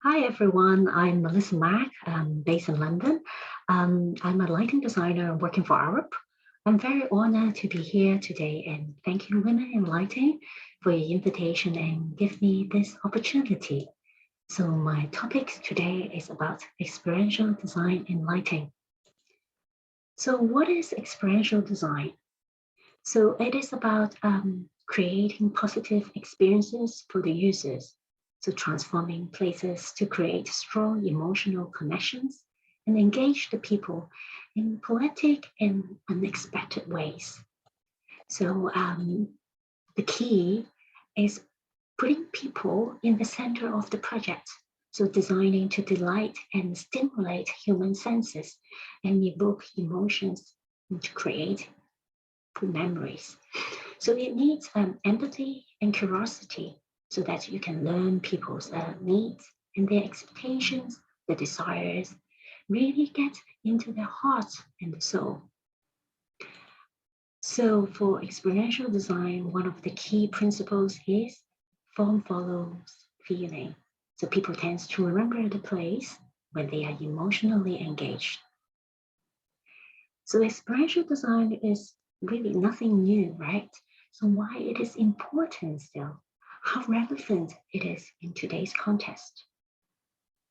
Hi everyone, I'm Melissa Mack, based in London. I'm a lighting designer working for Arup. I'm very honored to be here today and thank you Women in Lighting for your invitation and give me this opportunity. So my topic today is about experiential design in lighting. So what is experiential design? So it is about creating positive experiences for the users. So transforming places to create strong emotional connections and engage the people in poetic and unexpected ways. So the key is putting people in the center of the project. So designing to delight and stimulate human senses and evoke emotions and to create memories. So it needs empathy and curiosity so that you can learn people's needs and their expectations, their desires, really get into their hearts and the soul. So for experiential design, one of the key principles is form follows feeling. So people tend to remember the place when they are emotionally engaged. So experiential design is really nothing new, right? So why it is important still? How relevant it is in today's context?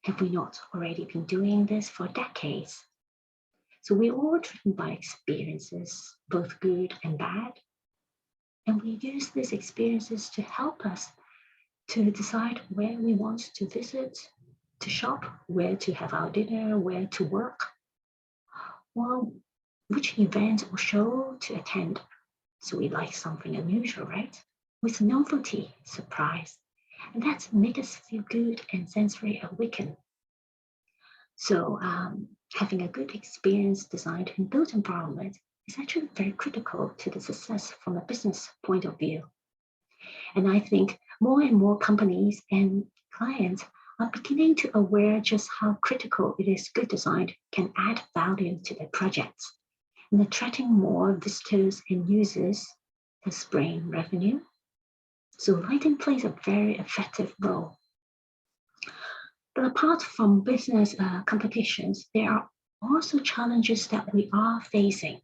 Have we not already been doing this for decades? So we're all driven by experiences, both good and bad. And we use these experiences to help us to decide where we want to visit, to shop, where to have our dinner, where to work, well, which event or show to attend. So we like something unusual, right? With novelty, surprise, and that makes us feel good and sensory awakened. So having a good experience designed and built environment is actually very critical to the success from a business point of view. And I think more and more companies and clients are beginning to aware just how critical it is good design can add value to their projects and attracting more visitors and users thus bring revenue. So lighting plays a very effective role. But apart from business competitions, there are also challenges that we are facing.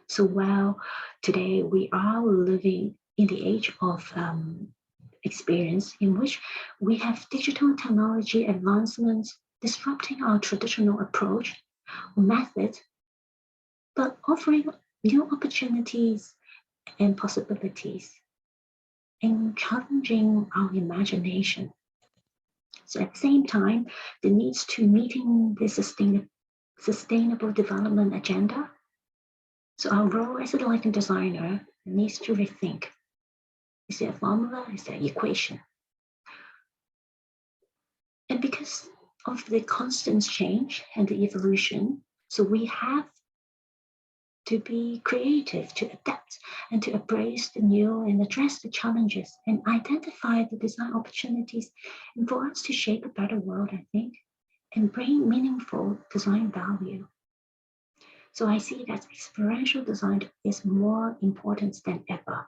So while today we are living in the age of experience in which we have digital technology advancements disrupting our traditional approach or method, but offering new opportunities and possibilities and challenging our imagination. So at the same time, the needs to meeting the sustainable development agenda. So our role as a lighting designer needs to rethink. Is there a formula? Is there an equation? And because of the constant change and the evolution, so we have to be creative, to adapt, and to embrace the new and address the challenges and identify the design opportunities and for us to shape a better world, I think, and bring meaningful design value. So I see that experiential design is more important than ever.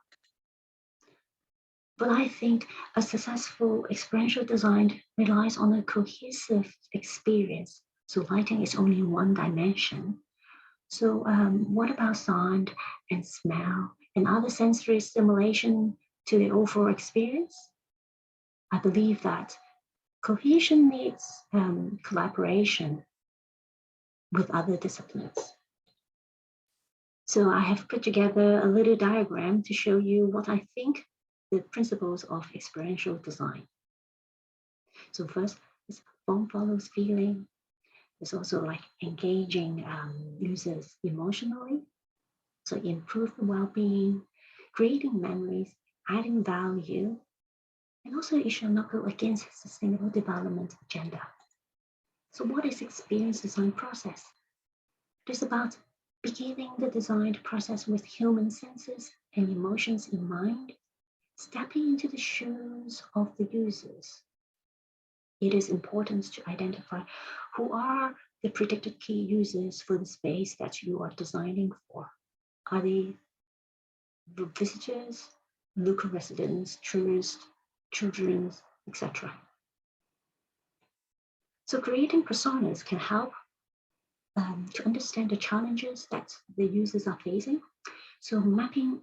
But I think a successful experiential design relies on a cohesive experience. So lighting is only one dimension. So what about sound and smell and other sensory stimulation to the overall experience? I believe that cohesion needs collaboration with other disciplines. So I have put together a little diagram to show you what I think the principles of experiential design. So first is form follows feeling. It's also like engaging users emotionally. So improve the well-being, creating memories, adding value, and also it shall not go against sustainable development agenda. So what is experience design process? It is about beginning the design process with human senses and emotions in mind, stepping into the shoes of the users. It is important to identify who are the predicted key users for the space that you are designing for. Are they visitors, local residents, tourists, children, etc.? So creating personas can help to understand the challenges that the users are facing. So mapping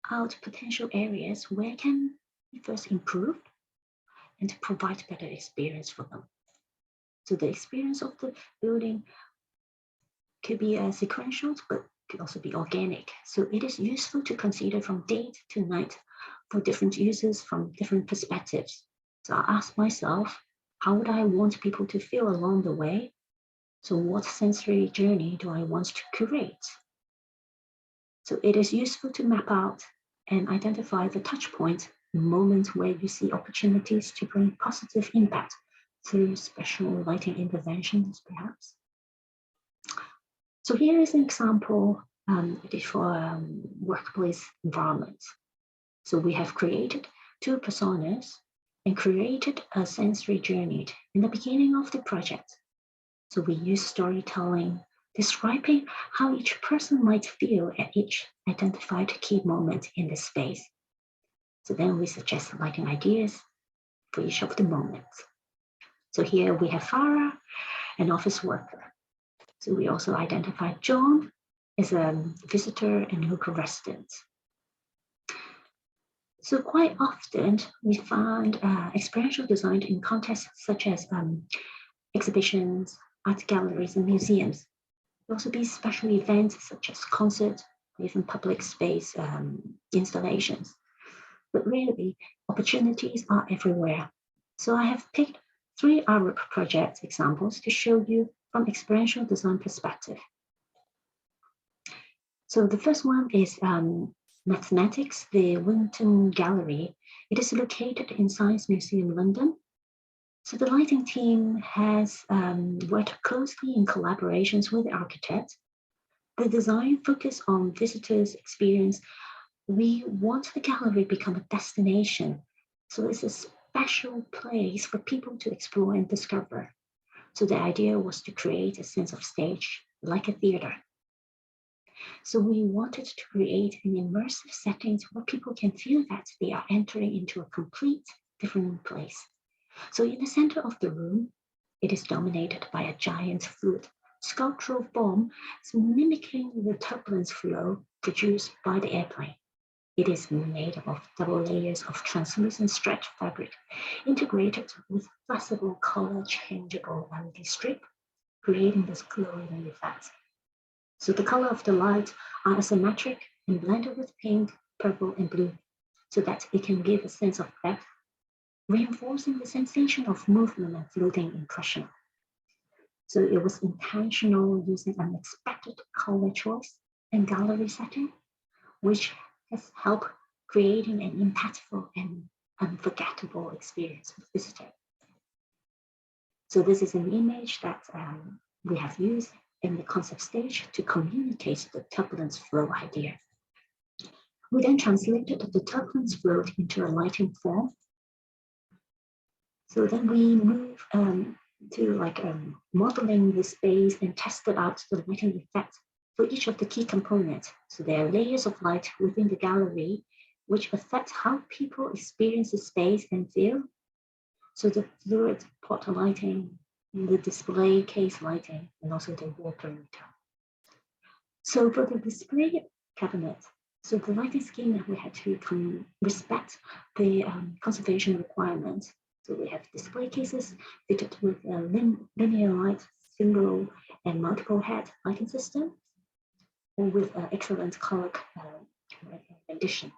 out potential areas where can be first improved and to provide better experience for them. So the experience of the building could be sequential, but could also be organic. So it is useful to consider from day to night for different users from different perspectives. So I ask myself, how would I want people to feel along the way? So what sensory journey do I want to create? So it is useful to map out and identify the touch points, moments where you see opportunities to bring positive impact through special lighting interventions, perhaps. So here is an example for workplace environment. So we have created two personas and created a sensory journey in the beginning of the project. So we use storytelling, describing how each person might feel at each identified key moment in the space. So then we suggest lighting ideas for each of the moments. So here we have Farah, an office worker. So we also identified John as a visitor and local resident. So quite often we found experiential design in contexts such as exhibitions, art galleries, and museums. There also be special events such as concerts, or even public space installations. But really, opportunities are everywhere. So I have picked 3 Arup project examples to show you from experiential design perspective. So the first one is Mathematics, the Winton Gallery. It is located in Science Museum, London. So the lighting team has worked closely in collaborations with the architect. The design focus on visitors' experience. We want the gallery to become a destination. So it's a special place for people to explore and discover. So the idea was to create a sense of stage, like a theater. So we wanted to create an immersive setting where people can feel that they are entering into a complete different place. So in the center of the room, it is dominated by a giant fluid sculptural form mimicking the turbulence flow produced by the airplane. It is made up of double layers of translucent stretch fabric integrated with flexible color changeable LED strip, creating this glowing effect. So the color of the light are asymmetric and blended with pink, purple, and blue, so that it can give a sense of depth, reinforcing the sensation of movement and floating impression. So it was intentional using unexpected color choice and gallery setting, which has helped creating an impactful and unforgettable experience for visitors. So this is an image that we have used in the concept stage to communicate the turbulence flow idea. We then translated the turbulence flow into a lighting form. So then we move to modeling the space and tested out the lighting effect for each of the key components. So there are layers of light within the gallery, which affect how people experience the space and feel. So the fluid pot lighting, the display case lighting, and also the wall perimeter. So for the display cabinet, so the lighting scheme, we had to respect the conservation requirements. So we have display cases fitted with a linear light, single and multiple head lighting system, or with excellent color rendition.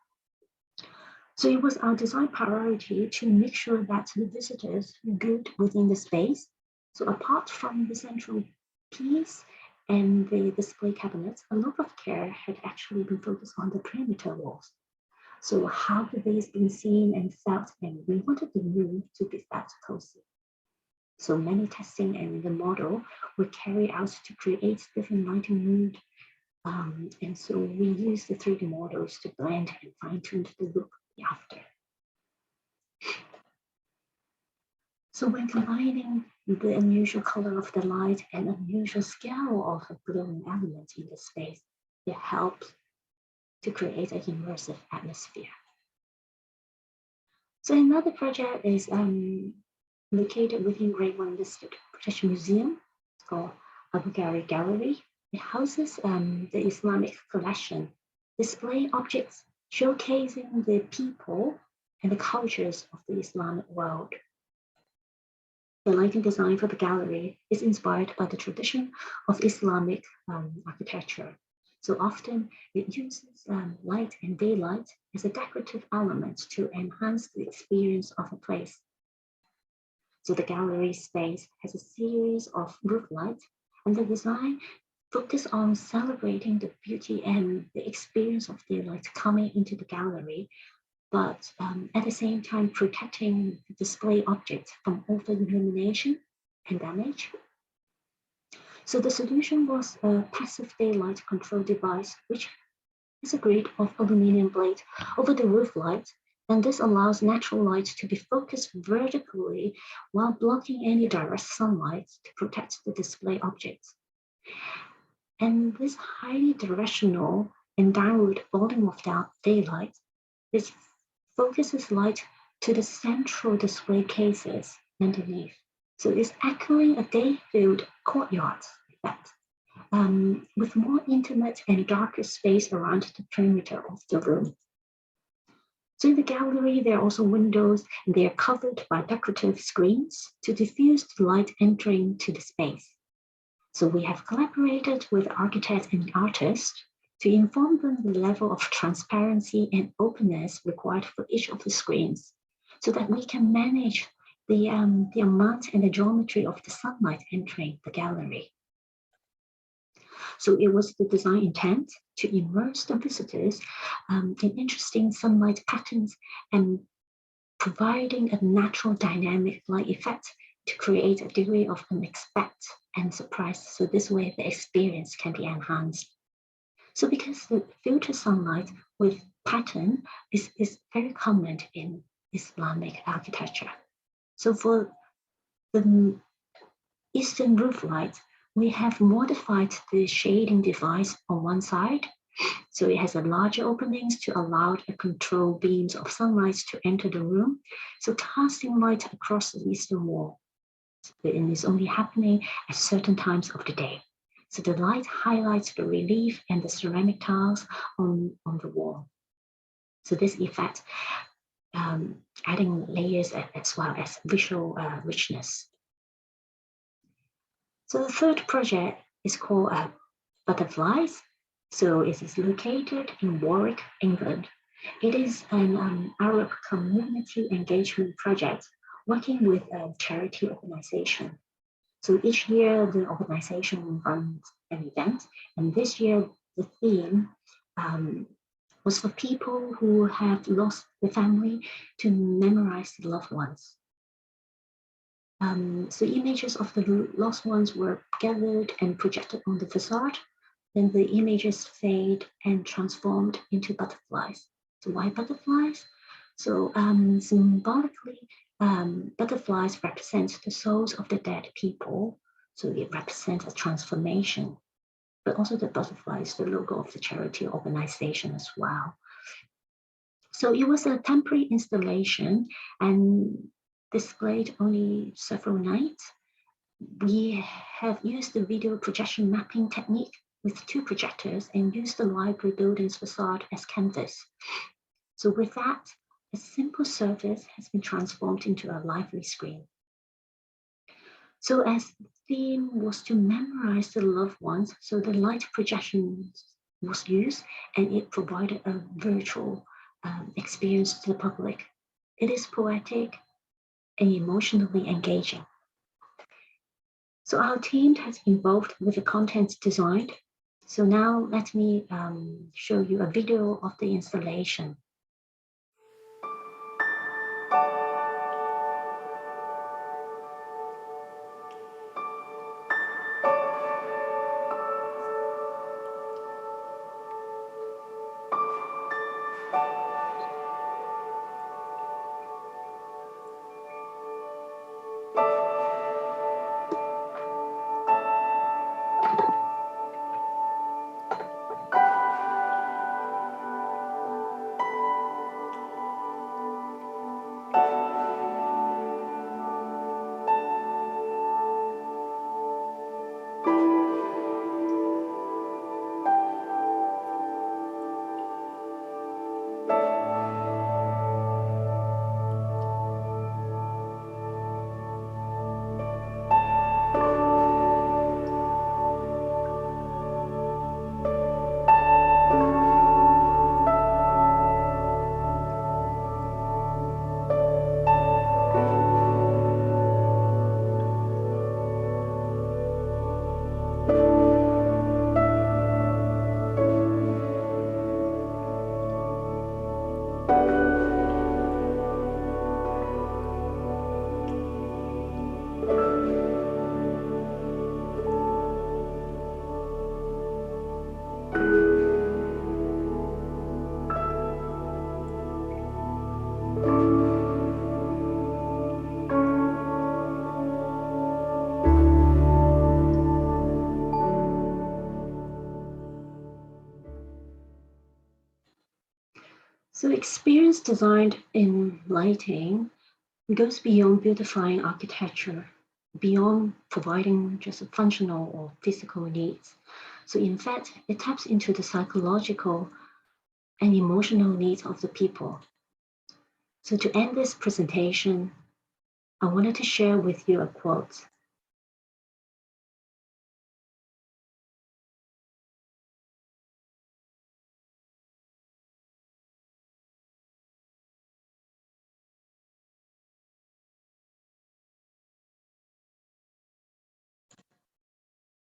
So it was our design priority to make sure that the visitors feel good within the space. So apart from the central piece and the display cabinets, a lot of care had actually been focused on the perimeter walls. So how have these been seen and felt? And we wanted the room to be felt cozy. So many testing and the model were carried out to create different lighting mood. And so we used the 3D models to blend and fine-tune the look after. So when combining the unusual color of the light and unusual scale of a glowing element in the space, it helps to create an immersive atmosphere. So another project is located within Grade 1 listed British Museum. It's called Abu Gharaib Gallery. It houses the Islamic collection, display objects showcasing the people and the cultures of the Islamic world. The lighting design for the gallery is inspired by the tradition of Islamic architecture. So often it uses light and daylight as a decorative element to enhance the experience of a place. So the gallery space has a series of roof lights, and the design focus on celebrating the beauty and the experience of daylight coming into the gallery, but at the same time protecting the display objects from over-illumination and damage. So the solution was a passive daylight control device, which is a grid of aluminum blade over the roof light, and this allows natural light to be focused vertically while blocking any direct sunlight to protect the display objects. And this highly directional and downward volume of daylight, which focuses light to the central display cases underneath. So it's echoing a day-filled courtyard effect, with more intimate and darker space around the perimeter of the room. So in the gallery, there are also windows, and they are covered by decorative screens to diffuse the light entering to the space. So we have collaborated with architects and artists to inform them the level of transparency and openness required for each of the screens, so that we can manage the amount and the geometry of the sunlight entering the gallery. So it was the design intent to immerse the visitors in interesting sunlight patterns and providing a natural dynamic light effect to create a degree of unexpected and surprise. So this way the experience can be enhanced. So because the filtered sunlight with pattern is very common in Islamic architecture. So for the eastern roof light, we have modified the shading device on one side. So it has a larger openings to allow the controlled beams of sunlight to enter the room. So casting light across the eastern wall. And it's only happening at certain times of the day. So the light highlights the relief and the ceramic tiles on the wall. So this effect adding layers as well as visual richness. So the third project is called Butterflies. So it is located in Warwick, England. It is an Arup community engagement project working with a charity organization. So each year the organization runs an event, and this year the theme was for people who have lost the family to memorize the loved ones. So images of the lost ones were gathered and projected on the facade. Then the images fade and transformed into butterflies. So why butterflies? So symbolically, butterflies represent the souls of the dead people. So it represents a transformation. But also the butterfly is the logo of the charity organization as well. So it was a temporary installation and displayed only several nights. We have used the video projection mapping technique with 2 projectors and used the library building's facade as canvas. So with that, a simple surface has been transformed into a lively screen. So as the theme was to memorize the loved ones, so the light projection was used and it provided a virtual experience to the public. It is poetic and emotionally engaging. So our team has involved with the content design. So now let me show you a video of the installation. experience designed in lighting goes beyond beautifying architecture, beyond providing just functional or physical needs. So in fact, it taps into the psychological and emotional needs of the people. So to end this presentation, I wanted to share with you a quote